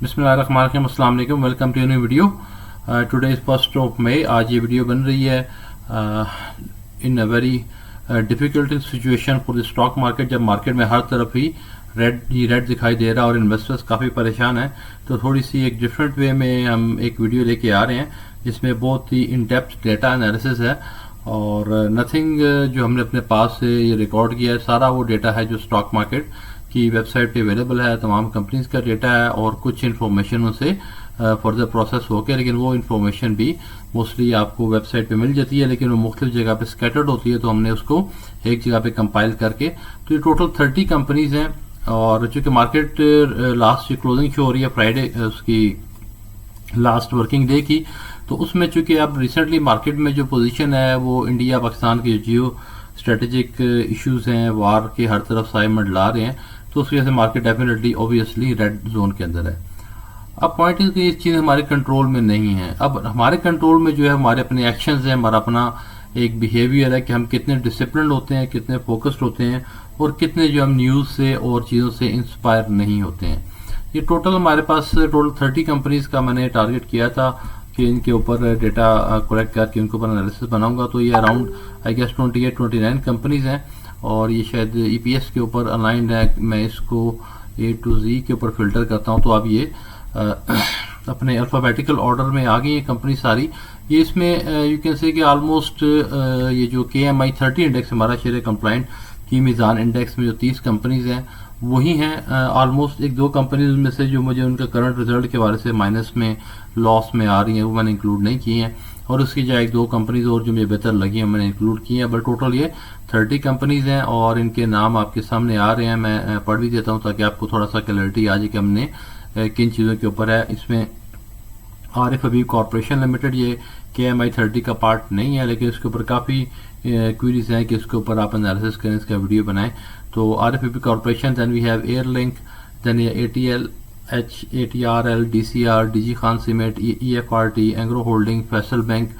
बिस्मिल्लाहिर्रहमानिर्रहीम, अस्सलाम वालेकुम, welcome to new video. Today is 1 May. आज ये वीडियो बन रही है in a very difficult situation for the stock market. जब मार्केट में हर तरफ ही रेड दिखाई दे रहा है और इन्वेस्टर्स काफ़ी परेशान हैं, तो थोड़ी सी एक डिफरेंट वे में हम एक वीडियो लेके आ रहे हैं जिसमें बहुत ही इन डेप्थ डेटा एनालिसिस है और नथिंग जो हमने अपने पास से ये रिकॉर्ड किया है, सारा वो डेटा है जो स्टॉक मार्केट की वेबसाइट पे अवेलेबल है। तमाम कंपनीज का डेटा है और कुछ इन्फॉर्मेशन उनसे फर्दर प्रोसेस होकर, लेकिन वो इन्फॉर्मेशन भी मोस्टली आपको वेबसाइट पे मिल जाती है, लेकिन वो मुख्तलिफ जगह पे स्कैटर्ड होती है, तो हमने उसको एक जगह पे कंपाइल करके, तो ये टोटल 30 कंपनीज हैं। और चूँकि मार्केट लास्ट क्लोजिंग शो हो रही है फ्राइडे उसकी लास्ट वर्किंग डे की, तो उसमें चूँकि अब रिसेंटली मार्केट में जो पोजीशन है वो इंडिया पाकिस्तान के जियो स्ट्रेटेजिक इश्यूज हैं, वार के हर तरफ साए मंडला रहे हैं, तो उस वजह से market definitely obviously red zone के अंदर है। अब पॉइंट इज कि ये चीज़ हमारे कंट्रोल में नहीं है। अब हमारे कंट्रोल में जो है हमारे अपने एक्शंस हैं, हमारा अपना एक बिहेवियर है कि हम कितने डिसिप्लिन होते हैं, कितने फोकस्ड होते हैं और कितने जो हम न्यूज़ से और चीज़ों से इंस्पायर नहीं होते हैं। ये टोटल हमारे पास टोटल 30 कंपनीज का मैंने टारगेट किया था कि इनके ऊपर डेटा कलेक्ट करके उनके ऊपर एनालिसिस बनाऊंगा। तो ये अराउंड आई गेस 28-29 कंपनीज हैं और ये शायद EPS के ऊपर अलाइंड है। मैं इसको A to Z के ऊपर फिल्टर करता हूँ, तो अब ये अपने अल्फ़ाबेटिकल ऑर्डर में आ गई ये कंपनी सारी। ये इसमें यू कैन से कि ऑलमोस्ट ये जो KMI 30 इंडेक्स हमारा शेयर कंप्लाइंट की मीज़ान इंडेक्स में जो 30 कंपनीज हैं वही हैं। ऑलमोस्ट एक दो कंपनीज में से जो मुझे उनका करंट रिजल्ट के बारे से माइनस में लॉस में आ रही हैं वो मैंने इंक्लूड नहीं की हैं, और उसकी जगह एक दो कंपनीज और जो मुझे बेहतर लगी हैं मैंने इंक्लूड की हैं। बट टोटल ये 30 कंपनीज हैं और इनके नाम आपके सामने आ रहे हैं। मैं पढ़ भी देता हूँ ताकि आपको थोड़ा सा क्लैरिटी आ जाए कि हमने किन चीज़ों के ऊपर है। इसमें आरिफ हबीब कॉरपोरेशन लिमिटेड ये KMI 30 का पार्ट नहीं है, लेकिन इसके ऊपर काफ़ी क्वेरीज हैं कि इसके ऊपर आप एनालिसिस करें, इसका वीडियो बनाएं। तो Arif Habib corporation, then we have Airlink, then ATL, ATRL, DCR, DG Khan cement, EFRT, Engro holding, Faysal bank,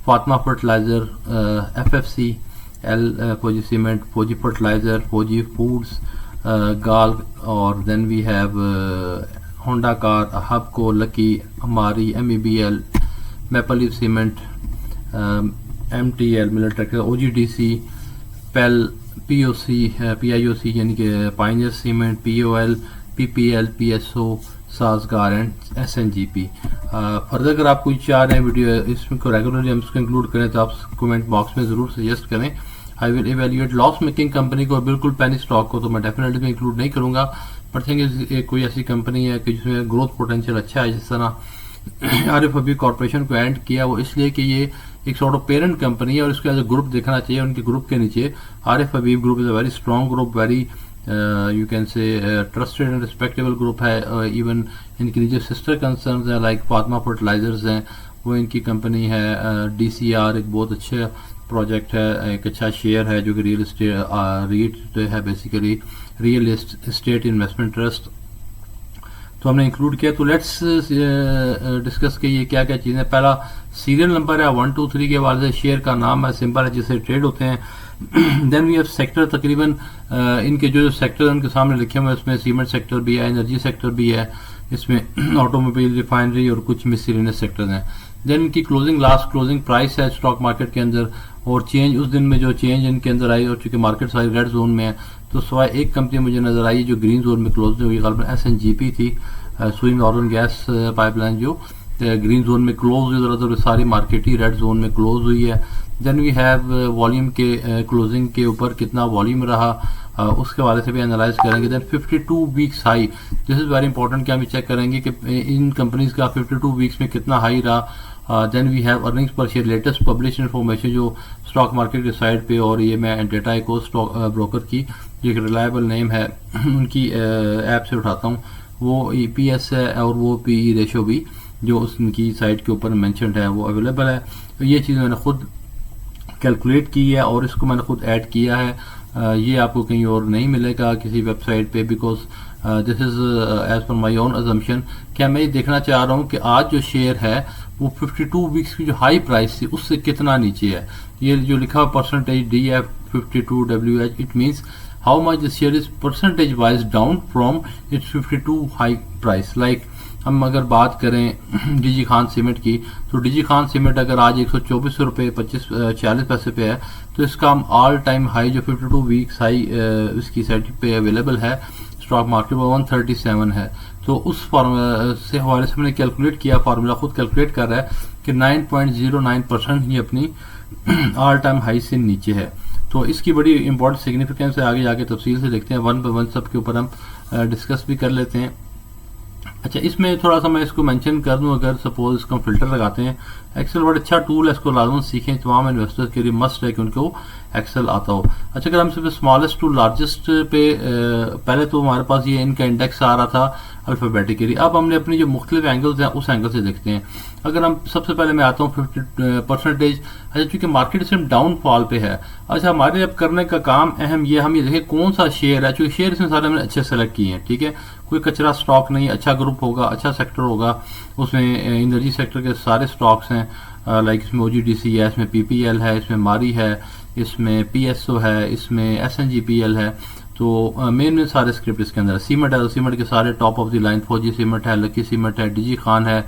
Fatima fertiliser, FFC, Fauji cement, Fauji fertiliser, Fauji foods, गाल, और then we have Honda car, Hubco, Lucky, हमारी, MEBL, Maple Leaf cement, MTL Millat tractor, OGDC, पेल, PIOC यानी कि Pioneer cement, POL, PPL, PSO, Sazgar and SNGP। Further अगर आप कोई चाह रहे हैं वीडियो इसमें को रेगुलरली हम इसको इंक्लूड करें तो आप कमेंट बॉक्स में ज़रूर सजेस्ट करें। I will evaluate loss making company को और बिल्कुल पैनी स्टॉक को तो मैं डेफिनेटली इंक्लूड नहीं करूंगा। बट थिंक कोई ऐसी कंपनी है कि जिसमें ग्रोथ पोटेंशियल अच्छा है, जिस तरह आरिफ हबीब कॉरपोरेशन को एंड किया वो इसलिए कि ये एक सॉर्ट ऑफ पेरेंट कंपनी है और इसको एज ए ग्रुप देखना चाहिए। उनके ग्रुप के नीचे Arif Habib group is a very strong group, very you can say trusted and respectable group है। इवन इनकी नीचे सिस्टर कंसर्न्स हैं लाइक फातिमा फर्टिलाइजर्स हैं, वो इनकी कंपनी है। DCR एक बहुत अच्छा प्रोजेक्ट है, एक अच्छा शेयर है जो कि रियल एस्टेट REIT है, basically real estate investment trust, तो हमने इंक्लूड किया। तो लेट्स डिस्कस कि ये क्या क्या चीज़ें। पहला सीरियल नंबर है 1 2 3 के बाद से शेयर का नाम है, सिंबल है जिससे ट्रेड होते हैं। देन वी हैव सेक्टर, तकरीबन इनके जो सेक्टर उनके सामने लिखे हुए हैं उसमें सीमेंट सेक्टर भी है, एनर्जी सेक्टर भी है, इसमें ऑटोमोबाइल, रिफाइनरी और कुछ मिसलेनियस सेक्टर हैं। देन इनकी क्लोजिंग लास्ट क्लोजिंग प्राइस है स्टॉक मार्केट के अंदर, और चेंज उस दिन में जो चेंज इनके अंदर आई, और चूंकि मार्केट सारी रेड जोन में है तो सिवाय एक कंपनी मुझे नजर आई जो ग्रीन जोन में क्लोज हुई, गलबन SNGP थी, सुई नॉर्दर्न गैस पाइपलाइन जो ग्रीन जोन में क्लोज हुई, ज़्यादातर सारी मार्केट ही रेड जोन में क्लोज हुई है। देन वी हैव वॉल्यूम के क्लोजिंग के ऊपर कितना वॉल्यूम रहा उसके हवाले से भी एनालाइज करेंगे। Then 52 weeks high, this is very important कि हम चेक करेंगे कि इन कंपनीज का 52 वीक्स में कितना हाई रहा। देन वी हैव अर्निंग्स पर शेयर, लेटेस्ट पब्लिश इन्फॉर्मेशन जो स्टॉक मार्केट के साइड पे, और ये मैं डेटा एक और स्टॉक ब्रोकर की जो एक रिलायबल नेम है उनकी ऐप से उठाता हूँ, वो EPS है और वो PE रेशो भी जो उनकी साइट के ऊपर मेंशनड है वो अवेलेबल है। तो ये चीज़ मैंने खुद कैलकुलेट की है और इसको मैंने खुद ऐड किया है। ये आपको कहीं और नहीं मिलेगा किसी वेबसाइट पे, because this is as per my own assumption. क्या मैं ये देखना चाह रहा हूँ कि आज जो शेयर है वो 52 वीक्स की जो हाई प्राइस थी उससे कितना नीचे है। ये जो लिखा हुआ percentage DF 52 WH, it means how much the share is percentage wise down from its 52 high price. Like हम अगर बात करें डीजी खान सीमेंट की, तो डीजी खान सीमेंट अगर आज 124 रुपये 40 पैसे पे है, तो इसका हम ऑल टाइम हाई जो 52 वीक्स हाई इसकी साइड पे अवेलेबल है स्टॉक मार्केट में 137 है। तो उस फार्मूला से हवाले से हमने कैलकुलेट किया, फार्मूला खुद कैलकुलेट कर रहा है कि 9.09% ही अपनी ऑल टाइम हाई से नीचे है। तो इसकी बड़ी इंपॉर्टेंट सिग्निफिकेंस है, आगे जाके तफसील से देखते हैं, वन बाय वन सब के ऊपर हम डिस्कस भी कर लेते हैं। अच्छा, इसमें थोड़ा सा मैं इसको मेंशन कर दूं, अगर सपोज इसको हम फिल्टर लगाते हैं, एक्सेल बड़ा अच्छा टूल है, इसको लाजमन सीखें, तमाम इन्वेस्टर्स के लिए मस्ट है कि उनको एक्सेल आता हो। अच्छा, अगर हम सिर्फ स्मॉलेस्ट टू लार्जेस्ट पे पहले तो हमारे पास ये इनका इंडेक्स आ रहा था अल्फाबेटिकली, अब हमने अपनी जो मुख्तलिफ एंगल्स हैं उस एंगल से देखते हैं। अगर हम सबसे पहले मैं आता हूँ 50%। अच्छा, चूंकि मार्केट सिर्फ डाउनफॉल पे है, अच्छा हमारे अब करने का काम अहम ये, हम ये देखें कौन सा शेयर है, चूंकि शेयर इसमें सारे हमने अच्छे सेलेक्ट किए हैं, ठीक है, कोई कचरा स्टॉक नहीं, अच्छा ग्रुप होगा, अच्छा सेक्टर होगा, उसमें एनर्जी सेक्टर के सारे स्टॉक्स हैं, लाइक इसमें OGDC है, इसमें PPL है, इसमें मारी है, इसमें PSO है, इसमें SNGPL है। तो मेन में सारे स्क्रिप्ट इसके अंदर है। सीमेंट है तो सीमेंट के सारे टॉप ऑफ द लाइन, फौजी सीमेंट है, लकी सीमेंट है, डीजी खान है,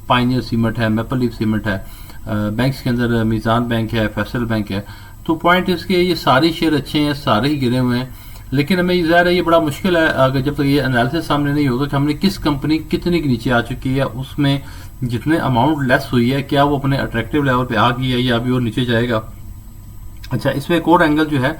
पाइनियर सीमेंट है, मैपल लीफ सीमेंट है। बैंक्स के अंदर मीज़ान बैंक है, फैसल बैंक है। तो पॉइंट इसके ये सारे शेयर अच्छे हैं, सारे ही गिरे हुए हैं, लेकिन हमें ज़ाहिर है ये बड़ा मुश्किल है अगर जब तक ये एनालिसिस सामने नहीं होगा कि हमने किस कंपनी कितनी के नीचे आ चुकी है, उसमें जितने अमाउंट लेस हुई है क्या वो अपने अट्रैक्टिव लेवल पे आ गई है या अभी और नीचे जाएगा। अच्छा, इसमें एक और एंगल जो है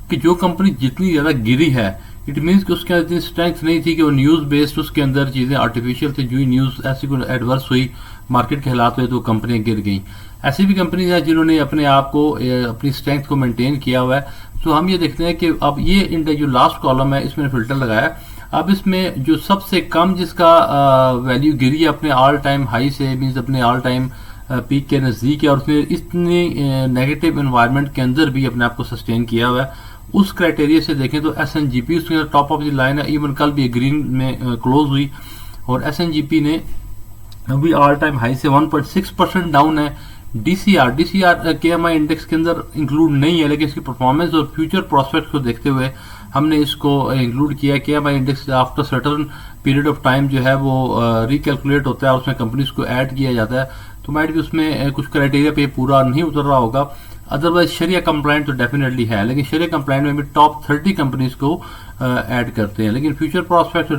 कि जो कंपनी जितनी ज़्यादा गिरी है, इट मीन्स कि उसके अंदर इतनी स्ट्रेंथ नहीं थी कि वो न्यूज़ बेस्ड उसके अंदर चीज़ें आर्टिफिशियल थी, जो न्यूज़ ऐसी कोई एडवर्स हुई, मार्केट के हालात हुए तो कंपनियां गिर गई। ऐसी भी कंपनीज हैं जिन्होंने अपने आप को अपनी स्ट्रेंथ को मेंटेन किया हुआ है। तो हम ये देखते हैं कि अब ये इंडेक्स जो लास्ट कॉलम है इसमें फिल्टर लगाया, अब इसमें जो सबसे कम जिसका वैल्यू गिरी है अपने ऑल टाइम हाई से, मीन्स अपने ऑल टाइम पीक के नज़दीक है, और उसने इतनी नेगेटिव एनवायरनमेंट के अंदर भी अपने आप को सस्टेन किया हुआ है, उस क्राइटेरिया से देखें तो SNGP उसके टॉप ऑफ द लाइन है। इवन कल भी ग्रीन में क्लोज हुई और SNGP ने अभी ऑल टाइम हाई से 1.6% डाउन है। DCR KMI इंडेक्स के अंदर इंक्लूड नहीं है, लेकिन इसकी परफॉर्मेंस और फ्यूचर प्रोस्पेक्ट को देखते हुए हमने इसको इंक्लूड किया है। KMI index after certain period of time जो है वो रिकैलकुलेट होता है और उसमें कंपनीज को ऐड किया जाता है। तो माइट भी उसमें कुछ क्राइटेरिया पे पूरा नहीं उतर रहा होगा, अदरवाइज शरिया कंप्लाइंट तो डेफिनेटली है, लेकिन शरिया कंप्लाइंट में भी टॉप 30 कंपनीज को ऐड करते हैं। लेकिन फ्यूचर प्रोस्पेक्ट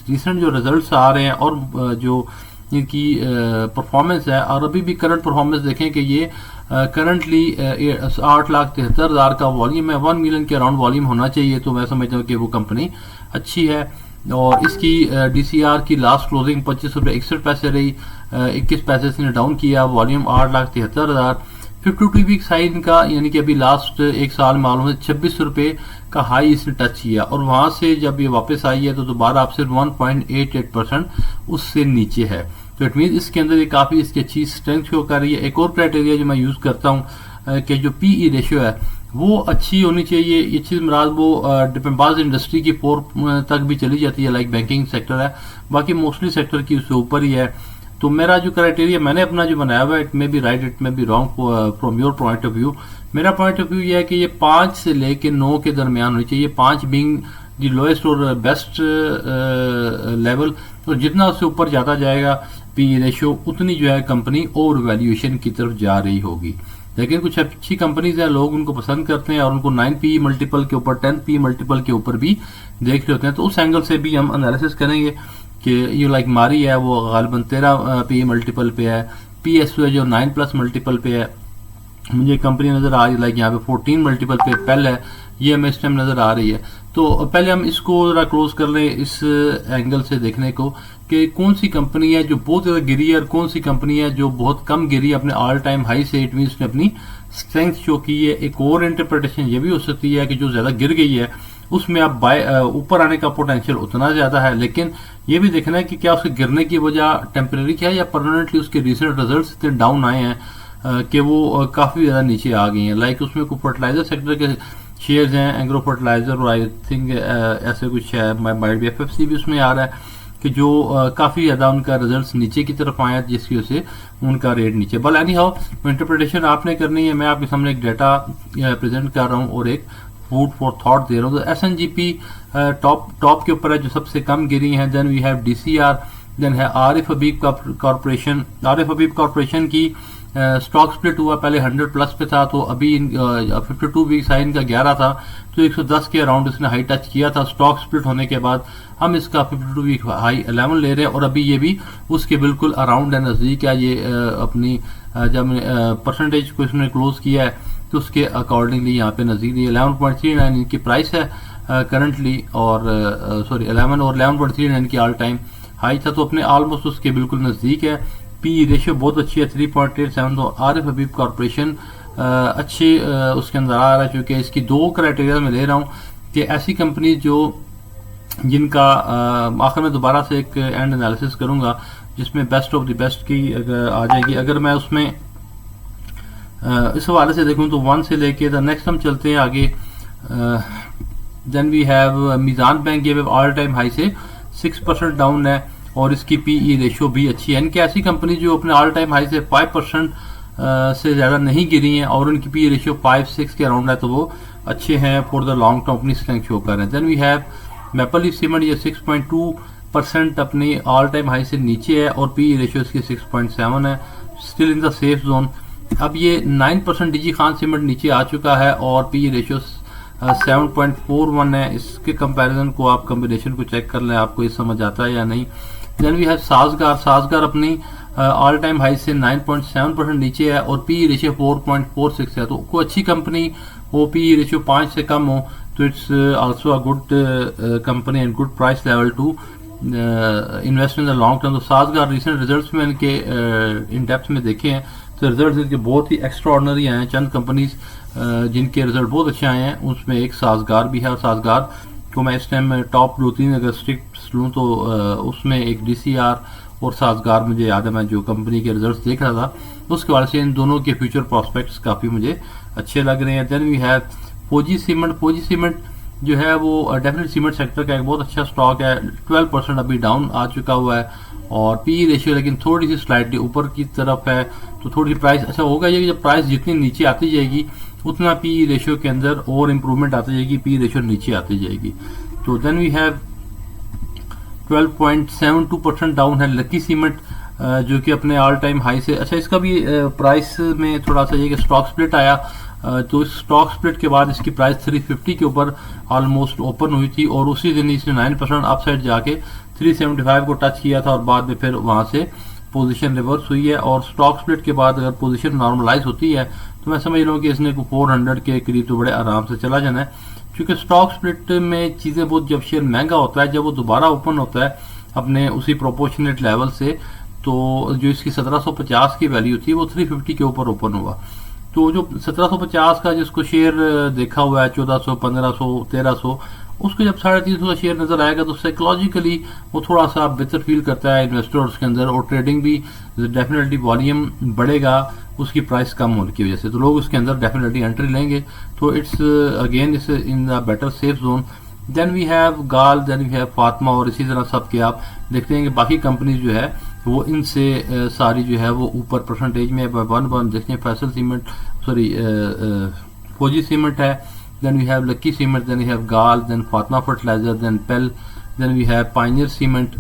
रिसेंट जो रिजल्ट्स आ रहे हैं और जो इनकी परफॉर्मेंस है, और अभी भी करंट परफॉर्मेंस देखें कि ये करंटली 8,73,000 का वॉल्यूम है, 1 मिलियन के अराउंड वॉल्यूम होना चाहिए। तो मैं समझता हूँ कि वो कंपनी अच्छी है। और इसकी DCR की लास्ट क्लोजिंग 25 रुपये 61 पैसे रही, 21 पैसे से डाउन किया, वॉल्यूम 8,73,000। 52 वीक्स हाई इनका, यानी कि अभी लास्ट एक साल में मालूम है 26 रुपये का हाई इसने टच किया, और वहां से जब ये वापस आई है तो दोबारा आप सिर्फ 1.88% उससे नीचे है। तो इट मीन इसके अंदर ये काफ़ी इसकी अच्छी स्ट्रेंथ शो कर रही है। एक और क्राइटेरिया जो मैं यूज़ करता हूँ कि जो PE रेशियो है वो अच्छी होनी चाहिए। ये चीज़ मराज वो डिपेंबाज इंडस्ट्री की 4 तक भी चली जाती है, लाइक बैंकिंग सेक्टर है, बाकी मोस्टली सेक्टर की उससे ऊपर ही है। तो मेरा जो क्राइटेरिया मैंने अपना जो बनाया हुआ है, it may be right it may be wrong from your point of view, मेरा पॉइंट ऑफ व्यू ये है कि ये 5 से लेके 9 के दरमियान होनी चाहिए, 5 बीइंग दी लोएस्ट और बेस्ट लेवल। तो जितना उससे ऊपर जाता जाएगा PE रेशियो, उतनी जो है कंपनी ओवर वैल्यूएशन की तरफ जा रही होगी। लेकिन कुछ अच्छी कंपनीज हैं, लोग उनको पसंद करते हैं और उनको 9 PE मल्टीपल के ऊपर 10 PE मल्टीपल के ऊपर भी देख रहे होते हैं। तो उस एंगल से भी हम एनालिसिस करेंगे कि ये लाइक मारी है वो गालिबन 13 PE मल्टीपल पे है, PSO है जो 9+ मल्टीपल पे है, मुझे कंपनी नज़र आ रही है लाइक यहाँ पे 14 मल्टीपल पे पेल है, ये हमें इस टाइम नज़र आ रही है। तो पहले हम इसको ज़रा क्लोज कर लें इस एंगल से देखने को कि कौन सी कंपनी है जो बहुत ज़्यादा गिरी है और कौन सी कंपनी है जो बहुत कम गिरी है अपने ऑल टाइम हाई से, इट मीन्स ने अपनी स्ट्रेंथ शो की है। एक और इंटरप्रिटेशन ये भी हो सकती है कि जो ज़्यादा गिर गई है उसमें अब ऊपर आने का पोटेंशियल उतना ज़्यादा है, लेकिन ये भी देखना है कि क्या उसके गिरने की वजह टेम्परेरी है या परमानेंटली उसके रिसेंट रिजल्ट्स इतने डाउन आए हैं कि वो काफ़ी ज़्यादा नीचे आ गई हैं। लाइक उसमें कोई फर्टिलाइजर सेक्टर के शेयर्स हैं, एग्रो फर्टिलाइजर, और आई थिंक ऐसे कुछ है, माइट बी FFC भी उसमें आ रहा है कि जो काफ़ी ज़्यादा उनका रिजल्ट्स नीचे की तरफ आए जिसकी वजह से उनका रेट नीचे। बल एनी हाउ इंटरप्रिटेशन आपने करनी है, मैं आपके सामने एक डाटा प्रेजेंट कर रहा हूँ और एक फूड फॉर थॉट दे रहा हूँ। तो SNGP टॉप के ऊपर है जो सबसे कम गिरी हैं। Then we have DCR then है आरिफ हबीब कॉरपोरेशन। आरिफ हबीब कॉरपोरेशन की स्टॉक स्प्लिट हुआ, पहले 100 प्लस पे था, तो अभी 52 वीक्स हाई इनका 11 था, तो 110 के अराउंड इसने हाई टच किया था। स्टॉक स्प्लिट होने के बाद हम इसका 52 वीक हाई 11 ले रहे हैं, और अभी ये भी उसके बिल्कुल अराउंड है, नज़दीक है। ये अपनी जब परसेंटेज को इसने क्लोज किया है तो उसके अकॉर्डिंगली यहाँ पे नज़दीक 11.39 इनकी प्राइस है करंटली, और सॉरी 11 और 11.39 की ऑल टाइम हाई था, तो अपने ऑलमोस्ट उसके बिल्कुल नज़दीक है। पी रेशियो बहुत अच्छी है 3.87। तो आरिफ हबीब कॉरपोरेशन अच्छी उसके अंदर आ रहा है, क्योंकि इसकी दो क्राइटेरिया में ले रहा हूँ कि ऐसी कंपनी जो जिनका आखिर में दोबारा से एक एंड एनालिसिस करूंगा जिसमें बेस्ट ऑफ द बेस्ट की आ जाएगी। अगर मैं उसमें इस हवाले से देखूं तो 1 से लेके द नेक्स्ट हम चलते हैं आगे। Then we have Meezaan bank, ये ऑल टाइम हाई से 6% डाउन है, और इसकी पीई रेशियो भी अच्छी है। इनकी ऐसी कंपनी जो अपने ऑल टाइम हाई से 5% से ज़्यादा नहीं गिरी हैं, और उनकी पीई रेशियो 5-6 के अराउंड है, तो वो अच्छे हैं फॉर द लॉन्ग टर्म, अपनी स्ट्रेंथ शो कर रहे हैं। Then we have Maple Leaf Cement, ये 6.2% अपनी ऑल टाइम हाई से नीचे है, और पीई रेशियो इसकी 6.7 है, still in the safe zone. अब ये 9% डीजी खान सीमेंट नीचे आ चुका है, और पीई रेशियो 7.41 है। इसके कंपैरिजन को आप कॉम्बिनेशन को चेक कर लें, आपको ये समझ आता है या नहीं। देन वी हैव साजगार अपनी ऑल टाइम हाई से 9.7% नीचे है, और पी रेशियो 4.46 है, तो कोई अच्छी कंपनी हो पी रेशियो 5 से कम हो तो it's also a good company and good price level to invest in the long term. तो साजगार रिसेंट रिजल्ट्स में इनके इन डेप्थ में देखे हैं तो रिजल्ट इनके बहुत ही एक्स्ट्रा ऑर्डिनरी आए हैं। चंद कंपनीज जिनके रिजल्ट बहुत अच्छे आए हैं उसमें एक साजगार भी है, और साजगार को मैं इस टाइम टॉप 2-3 अगर स्ट्रिक्ट लूँ तो उसमें एक डीसीआर और साजगार मुझे याद है, मैं जो कंपनी के रिजल्ट्स देख रहा था उसके वाले से इन दोनों के फ्यूचर प्रॉस्पेक्ट्स काफ़ी मुझे अच्छे लग रहे हैं। देन वी हैव फौजी सीमेंट जो है वो डेफिनेट सीमेंट सेक्टर का एक बहुत अच्छा स्टॉक है, 12% अभी डाउन आ चुका हुआ है, और पी रेशियो लेकिन थोड़ी सी स्लाइडली ऊपर की तरफ है, तो थोड़ी सी प्राइस अच्छा होगा ये कि जब प्राइस जितनी नीचे आती जाएगी उतना पी रेशियो के अंदर और इम्प्रूवमेंट आती जाएगी, पी रेशियो नीचे आती जाएगी। तो देन वी हैव 12.72% डाउन है लकी सीमेंट, जो कि अपने ऑल टाइम हाई से अच्छा, इसका भी प्राइस में थोड़ा सा ये कि स्टॉक स्प्लिट आया, तो इस स्टॉक स्प्लिट के बाद इसकी प्राइस 350 के ऊपर ऑलमोस्ट ओपन हुई थी, और उसी दिन इसने 9% अपसाइड जाके 375 को टच किया था, और बाद में फिर वहां से पोजीशन रिवर्स हुई है, और स्टॉक स्प्लिट के बाद अगर पोजीशन नॉर्मलाइज होती है तो मैं समझ रहा हूँ कि इसने 400 के करीब तो बड़े आराम से चला जाना है, क्योंकि स्टॉक स्प्लिट में चीज़ें बहुत, जब शेयर महंगा होता है, जब वो दोबारा ओपन होता है अपने उसी प्रोपोर्शनेट लेवल से, तो जो इसकी 1750 की वैल्यू थी वो 350 के ऊपर ओपन हुआ, तो जो 1750 का जिसको शेयर देखा हुआ है 1400, 1500, 1300, उसको जब 350 का शेयर नजर आएगा तो साइकोलॉजिकली वो थोड़ा सा बेहतर फील करता है इन्वेस्टर्स के अंदर, और ट्रेडिंग भी डेफिनेटली वॉल्यूम बढ़ेगा उसकी प्राइस कम होने की वजह से, तो लोग उसके अंदर डेफिनेटली एंट्री लेंगे, तो it's again is in the better safe zone. Then we have गाल, देन वी हैव फातिमा, और इसी तरह सब के आप देखते हैं कि बाकी कंपनीज जो है वो इनसे सारी जो है वो ऊपर परसेंटेज में 1 देखते हैं। Faysal cement, sorry Fauji cement है, then we have Lucky cement, then we have गाल, देन फातिमा फर्टिलाइजर, देन पेल, then we have Pioneer cement,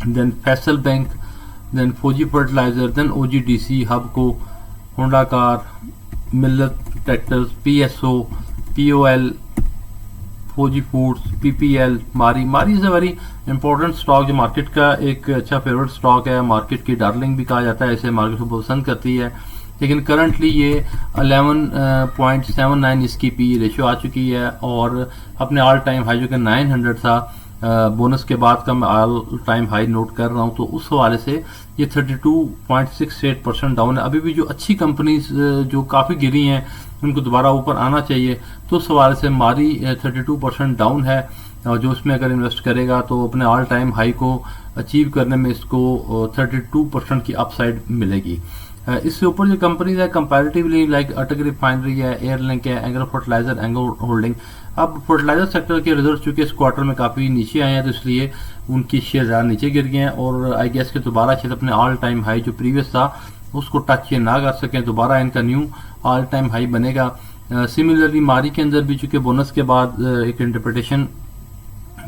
then Faysal bank, then Fauji fertiliser, then OGDC, Hubco, Honda car, Millat tractors, PSO, POL, Fauji foods, PPL, Mari is a very important stock, जो market का एक अच्छा favourite stock है, market की darling भी कहा जाता है, ऐसे मार्केट को पसंद करती है, लेकिन करंटली ये 11.79 इसकी पी रेशियो आ चुकी है, और अपने ऑल टाइम हाई जो कि 900 था बोनस के बाद का मैं ऑल टाइम हाई नोट कर रहा हूँ, तो उस हवाले से ये 32.68% डाउन है। अभी भी जो अच्छी कंपनीज जो काफ़ी गिरी हैं उनको दोबारा ऊपर आना चाहिए, तो उस हवाले से मारी 32% डाउन है, और जो उसमें अगर इन्वेस्ट करेगा तो अपने ऑल टाइम हाई को अचीव करने में इसको 32% की अपसाइड मिलेगी। इससे ऊपर जो कंपनीज है कंपैरेटिवली लाइक अटक रिफाइनरी है, एयरलिंक है, एंग्रो फर्टिलाइजर, एंग्रो होल्डिंग, अब फर्टिलाइजर सेक्टर के रिजल्ट चूंकि इस क्वार्टर में काफ़ी नीचे आए हैं तो इसलिए उनकी शेयर ज़्यादा नीचे गिर गए हैं, और आई गेस के दोबारा शायद अपने ऑल टाइम हाई जो प्रीवियस था उसको टच ये ना कर सकें, दोबारा इनका न्यू ऑल टाइम हाई बनेगा। सिमिलरली मारी के अंदर भी चूंकि बोनस के बाद एक इंटरप्रिटेशन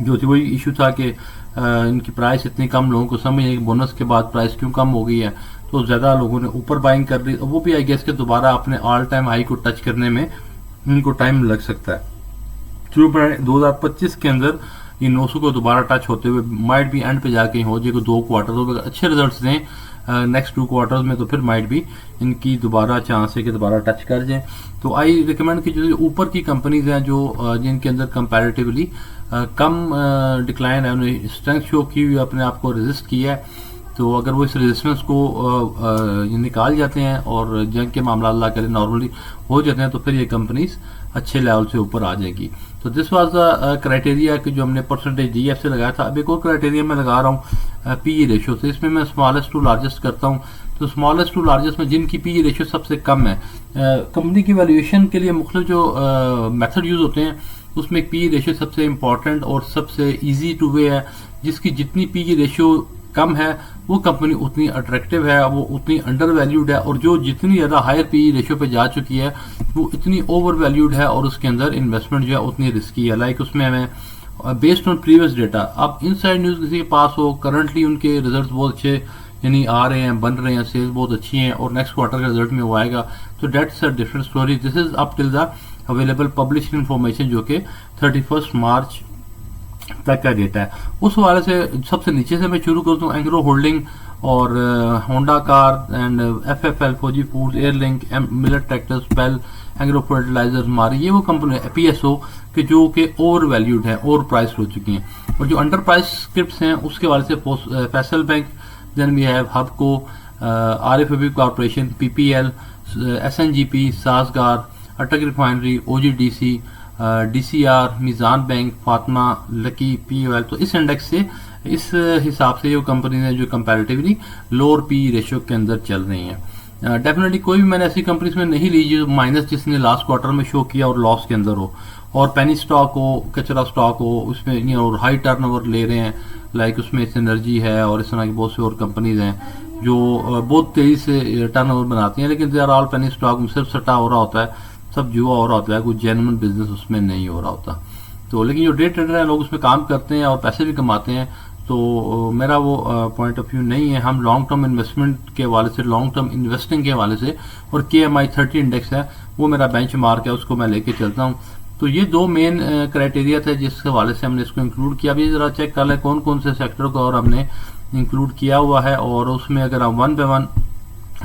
जो थी वही इशू था कि इनकी प्राइस इतनी कम, लोगों को समझ नहीं कि बोनस के बाद प्राइस क्यों कम हो गई है, तो ज़्यादा लोगों ने ऊपर बाइंग कर ली, वो भी आई गेस के दोबारा अपने ऑल टाइम हाई को टच करने में इनको टाइम लग सकता है। जो 2025 के अंदर ये 900 को दोबारा टच होते हुए माइट भी एंड पे जाके हो जाए, 2 क्वार्टर अगर अच्छे रिजल्ट्स दें नेक्स्ट 2 क्वार्टर्स में, तो फिर माइट भी इनकी दोबारा चांस है कि दोबारा टच कर जाएं। तो आई रिकमेंड कि जो ऊपर की कंपनीज हैं जो जिनके अंदर कंपैरेटिवली कम डिक्लाइन है, उन्हें स्ट्रेंथ शो की हुई, अपने आप को रेजिस्ट किया है, तो अगर वो इस रेजिस्टेंस को निकाल जाते हैं और जंग के मामला अल्लाह करे नॉर्मली हो जाते हैं, तो फिर ये कंपनीज अच्छे लेवल से ऊपर आ जाएगी। तो दिस वाज द क्राइटेरिया कि जो हमने परसेंटेज DF से लगाया था। अब एक और क्राइटेरिया मैं लगा रहा हूँ PE रेशियो से, इसमें मैं स्मॉलेस्ट टू लार्जेस्ट करता हूँ। तो स्मॉलेस्ट टू लार्जेस्ट में जिनकी PE रेशियो सबसे कम है, कंपनी की वैल्यूएशन के लिए मुख्तलिफ जो मेथड यूज होते हैं, उसमें एक PE रेशियो सबसे इंपॉर्टेंट और सबसे ईजी टू वे है। जिसकी जितनी PE रेशियो कम है वो कंपनी उतनी अट्रैक्टिव है, वो उतनी अंडर वैल्यूड है, और जो जितनी ज़्यादा हायर PE रेशियो पे जा चुकी है वो इतनी ओवर वैल्यूड है, और उसके अंदर इन्वेस्टमेंट जो है उतनी रिस्की है। लाइक उसमें हमें बेस्ड ऑन प्रीवियस डेटा, अब इनसाइड न्यूज़ किसी के पास हो, करंटली उनके रिजल्ट बहुत अच्छे यानी आ रहे हैं, बन रहे हैं, सेल्स बहुत अच्छी हैं, और नेक्स्ट क्वार्टर के रिजल्ट में वो आएगा, तो dates a different story. This is up till the available published information जो कि 31 मार्च तक का डेटा है। उस हवाले से सबसे नीचे से मैं शुरू करता हूँ। एंग्रो होल्डिंग और होंडा कार एंड FFL, फौजी फूड्स, एयरलिंक, मिलेट ट्रैक्टर्स, पेल, एग्रो फर्टिलाइजर्स, मारी, ये वो कंपनी है PSO के जो कि ओवर वैल्यूड है, ओवर प्राइस हो चुकी हैं। और जो अंडर प्राइस स्क्रिप्ट्स हैं उसके हवाले से Faysal bank, then we have Hubco, RFB corporation, PPL, SNGP, Sazgar, Attock refinery, OGDC, DCR, Meezan bank, Fatima, Lucky, POL। तो इस इंडेक्स से इस हिसाब से ये कंपनी है जो कंपैरेटिवली लोअर PE रेशियो के अंदर चल रही हैं। डेफिनेटली कोई भी मैंने ऐसी कंपनीज में नहीं ली जो माइनस जिसने लास्ट क्वार्टर में शो किया और लॉस के अंदर हो, और पेनी स्टॉक हो, कचरा स्टॉक हो, उसमें और हाई टर्नओवर ले रहे हैं, लाइक उसमें सिनर्जी है और इस तरह की बहुत सी और कंपनीज हैं जो बहुत तेजी से टर्नओवर बनाती हैं, लेकिन they are all penny stock में सिर्फ सट्टा हो रहा होता है, सब जुआ हो रहा होता है, कोई जेन्युइन बिजनेस उसमें नहीं हो रहा होता। तो लेकिन जो डे ट्रेडर हैं, लोग उसमें काम करते हैं और पैसे भी कमाते हैं, तो मेरा वो पॉइंट ऑफ व्यू नहीं है। हम लॉन्ग टर्म इन्वेस्टमेंट के हवाले से, लॉन्ग टर्म इन्वेस्टिंग के हवाले से, और KMI 30 इंडेक्स है वो मेरा बेंच मार्क है, उसको मैं लेके चलता हूँ। तो ये 2 मेन क्राइटेरिया थे जिस हवाले से हमने इसको इंक्लूड किया। अभी जरा चेक कर लें कौन कौन से सेक्टर को और हमने इंक्लूड किया हुआ है, और उसमें अगर हम 1 by 1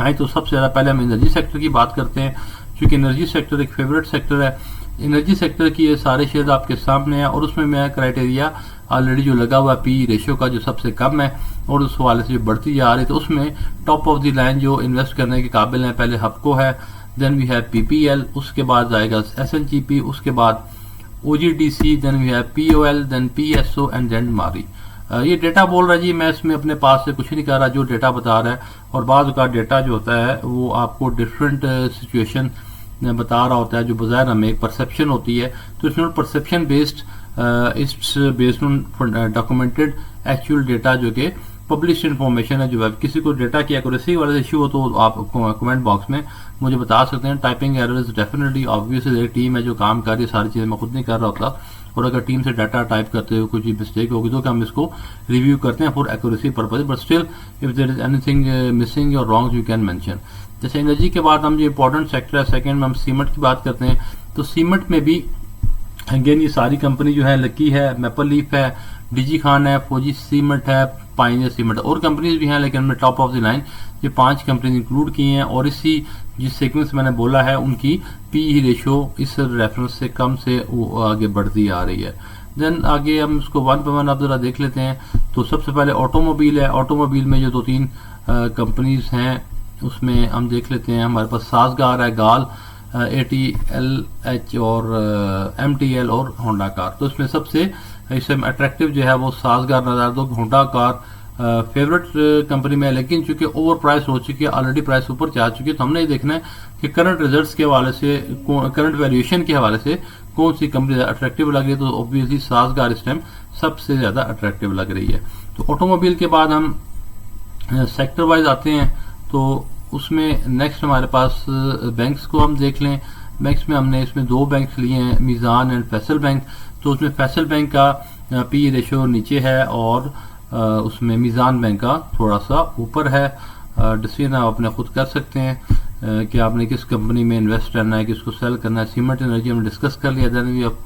आए तो सबसे ज़्यादा पहले हम एनर्जी सेक्टर की बात करते हैं, क्योंकि एनर्जी सेक्टर एक फेवरेट सेक्टर है। एनर्जी सेक्टर की ये सारे शेयर आपके सामने है, और उसमें मैं क्राइटेरिया ऑलरेडी जो लगा हुआ PE रेशियो का जो सबसे कम है और उस हवाले से जो बढ़ती जा रही है, तो उसमें टॉप ऑफ द लाइन जो इन्वेस्ट करने के काबिल है, पहले हबको है, देन वी हैव PPL, उसके बाद आएगा SNGP, उसके बाद OGDC, then we have POL, then PSO and then Mari. ये डेटा बोल रहा है जी, मैं इसमें अपने पास से कुछ नहीं कर रहा, जो डेटा बता रहा है, और बाद का डेटा जो होता है वो आपको डिफरेंट सिचुएशन बता रहा होता है, जो बजाय हमें एक परसेप्शन होती है, तो इसमें perception based, it's based on documented actual data जो कि पब्लिश इन्फॉर्मेशन है। जो है किसी को डेटा की एक्यूरेसी वाला इशू हो तो आप कमेंट बॉक्स में मुझे बता सकते हैं। Typing error is definitely obvious, एक टीम है जो काम कर रही है, सारी चीज़ें मैं खुद नहीं कर रहा होता, और अगर टीम से डाटा टाइप करते हुए कुछ मिस्टेक होगी तो हम इसको रिव्यू करते हैं for accuracy purpose, but still if there is anything missing और रॉन्ग यू कैन मेंशन। जैसे एनर्जी के बाद हम जो इंपॉर्टेंट सेक्टर है, सेकंड में हम सीमेंट की बात करते हैं, तो सीमेंट में भी अगेन ये सारी कंपनी जो है, लकी है, मैपल लीफ है, डीजी खान है, फौजी सीमेंट है, पाइनियर सीमेंट, और कंपनीज भी हैं, लेकिन हमने टॉप ऑफ द लाइन ये 5 कंपनीज इंक्लूड की हैं, और इसी जिस सीक्वेंस मैंने बोला है उनकी PE रेशियो इस रेफरेंस से कम से वो आगे बढ़ती आ रही है। देन आगे हम इसको 1 by 1 आप जरा देख लेते हैं। तो सबसे पहले ऑटोमोबाइल है, ऑटोमोबाइल में जो 2-3 कंपनीज हैं उसमें हम देख लेते हैं। हमारे पास सासगार है, गाल, ATLH और MTL और होंडा कार। तो इसमें सबसे इसमें अट्रैक्टिव जो है वो सासगार नजर दो। होंडा कार फेवरेट कंपनी में है, लेकिन चूंकि ओवर प्राइस हो चुकी है, ऑलरेडी प्राइस ऊपर जा चुकी है, तो हमने ये देखना है कि करंट रिजल्ट्स के हवाले से, करंट वैल्यूएशन के हवाले से कौन सी कंपनी अट्रैक्टिव लग रही है। तो ऑब्वियसली सासगार इस टाइम सबसे ज्यादा अट्रैक्टिव लग रही है। तो ऑटोमोबाइल के बाद हम सेक्टर वाइज आते हैं, तो उसमें नेक्स्ट हमारे पास बैंक्स को हम देख लें। बैंक्स में हमने इसमें 2 बैंक्स लिए हैं, मीज़ान एंड फैसल बैंक। तो उसमें फैसल बैंक का पी रेशो नीचे है और उसमें मीज़ान बैंक का थोड़ा सा ऊपर है। डिसीजन आप अपने खुद कर सकते हैं कि आपने किस कंपनी में इन्वेस्ट करना है, किसको सेल करना है। सीमेंट एनर्जी हमने डिस्कस कर लिया। देन वी हैव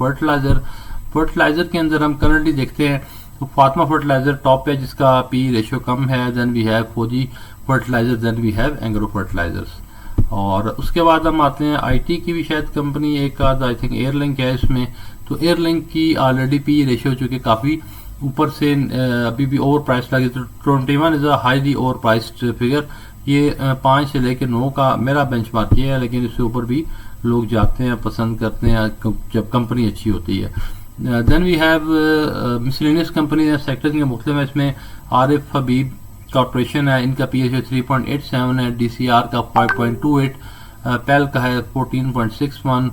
फर्टिलाइजर के अंदर हम करंटली देखते हैं तो फातिमा फर्टिलाइजर टॉप पे जिसका पी रेशो कम है। Then we have Fauji fertiliser, then we have Engro fertilizers. और उसके बाद हम आते हैं आईटी की भी शायद कंपनी एक आध, आई थिंक एयरलिंक है इसमें। तो एयरलिंक की ऑलरेडी पी रेशियो जो कि काफ़ी ऊपर से अभी भी ओवर प्राइस लगी, तो 21 is a highly over priced figure. ये 5 से लेकर 9 का मेरा बेंचमार्क ये है, लेकिन इससे ऊपर भी लोग जाते हैं, पसंद करते हैं जब कंपनी अच्छी होती है। Then we have miscellaneous company sector के मुख्तलिफ है। इसमें आरिफ हबीब कॉर्पोरेशन है, इनका पी एच 3.87 है, DCR का 5.28, पेल का है 14.61,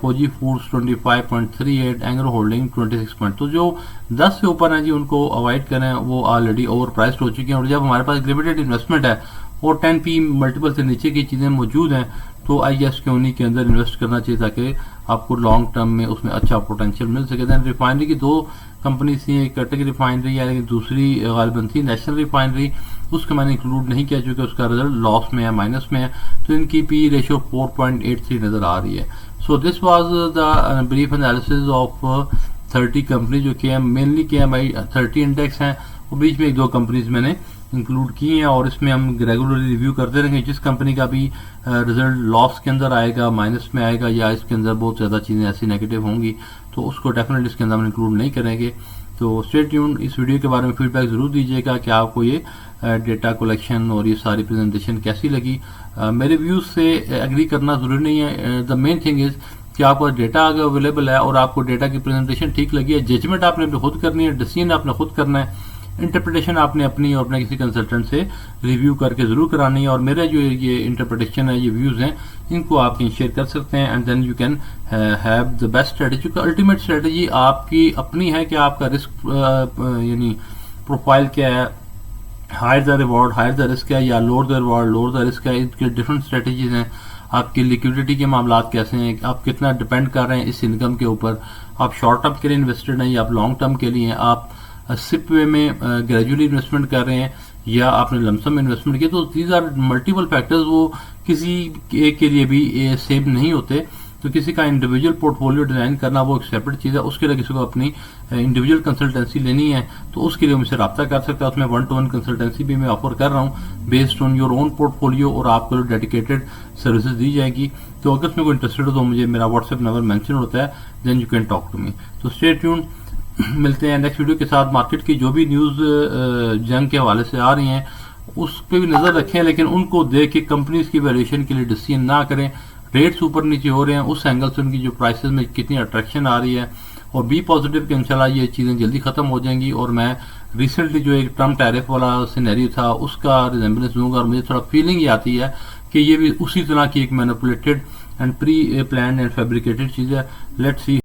फौजी फूड्स 25.38, एंग्रो होल्डिंग 26. तो जो 10 से ऊपर हैं जी उनको अवॉइड करें, वो ऑलरेडी ओवर प्राइस्ड हो चुके हैं। और जब हमारे पास लिमिटेड इन्वेस्टमेंट है और 10p मल्टीपल से नीचे की चीज़ें मौजूद हैं तो आई एस के उन्हीं के अंदर इन्वेस्ट करना चाहिए ताकि आपको लॉन्ग टर्म में उसमें अच्छा पोटेंशियल मिल सके। दैन रिफाइनरी की 2 कंपनीज थी, एक कटक रिफाइनरी है लेकिन दूसरी गालिबन थी नेशनल रिफाइनरी, उसको मैंने इंक्लूड नहीं किया क्योंकि उसका रिजल्ट लॉस में है, माइनस में है। तो इनकी पी रेशियो 4.83 नज़र आ रही है। So this was the brief analysis of 30 company जो कि मेनली KMI 30 इंडेक्स हैं, और बीच में 1-2 कंपनीज मैंने इंक्लूड की हैं और इसमें हम रेगुलरली रिव्यू करते रहेंगे। जिस कंपनी का भी रिजल्ट लॉस के अंदर आएगा, माइनस में आएगा या इसके अंदर बहुत ज़्यादा चीज़ें ऐसी नेगेटिव होंगी तो उसको डेफिनेटली इसके अंदर हम इंक्लूड नहीं करेंगे। तो स्टे ट्यून्ड। इस वीडियो के बारे में फीडबैक ज़रूर दीजिएगा कि आपको ये डेटा कलेक्शन और ये सारी प्रेजेंटेशन कैसी लगी। मेरे व्यूज़ से एग्री करना ज़रूरी नहीं है। द मेन थिंग इज़ कि आपका डेटा अगर अवेलेबल है और आपको डेटा की प्रेजेंटेशन ठीक लगी है, जजमेंट आपने खुद करनी है, डिसीजन आपने खुद करना है, इंटरप्रिटेशन आपने अपनी और अपने किसी कंसल्टेंट से रिव्यू करके ज़रूर करानी है। और मेरे जो ये इंटरप्रिटेशन है, ये व्यूज़ हैं, इनको आप कहीं शेयर कर सकते हैं and then you can have the best strategy. क्योंकि अल्टीमेट स्ट्रेटजी आपकी अपनी है कि आपका रिस्क यानी प्रोफाइल क्या है, higher the reward higher the risk है या lower the reward lower the risk है। इनके डिफरेंट स्ट्रेटजीज हैं। आपकी लिक्विडिटी के मामला कैसे हैं, आप कितना डिपेंड कर रहे हैं इस इनकम के ऊपर, आप शॉर्ट टर्म के लिए इन्वेस्टेड हैं या आप लॉन्ग टर्म के लिए हैं, आप सिप वे में ग्रेजुअली इन्वेस्टमेंट कर रहे हैं या आपने लमसम इन्वेस्टमेंट किया। तो दीज आर मल्टीपल फैक्टर्स, वो किसी एक के लिए भी सेम नहीं होते। तो किसी का इंडिविजुअल पोर्टफोलियो डिजाइन करना वो एक सेपरेट चीज़ है, उसके लिए किसी को अपनी इंडिविजुअल कंसल्टेंसी लेनी है तो उसके लिए मुझसे रब्ता कर सकता है। उसमें 1-to-1 कंसल्टेंसी भी मैं ऑफर कर रहा हूँ based on your own portfolio, और आपको डेडिकेटेड सर्विसेज दी जाएगी। तो अगर उसमें कोई इंटरेस्टेड हो तो मुझे मेरा व्हाट्सएप नंबर मेंशन होता है, then you can talk to me. तो स्टे ट्यून्ड। मिलते हैं नेक्स्ट वीडियो के साथ। मार्केट की जो भी न्यूज़ जंग के हवाले से आ रही हैं उस पर भी नज़र रखें, लेकिन उनको देख के कंपनीज की वैल्यूएशन के लिए डिसीजन ना करें। रेट्स ऊपर नीचे हो रहे हैं, उस एंगल से उनकी जो प्राइसेस में कितनी अट्रैक्शन आ रही है, और बी पॉजिटिव कि इंशाल्लाह ये चीज़ें जल्दी ख़त्म हो जाएंगी। और मैं रिसेंटली जो एक ट्रम्प टैरिफ वाला सिनेरियो था उसका रिजेंबलेंस दूंगा, और मुझे थोड़ा फीलिंग ये आती है कि ये भी उसी तरह की एक manipulated and pre plan and fabricated चीज़ है। लेट्स सी।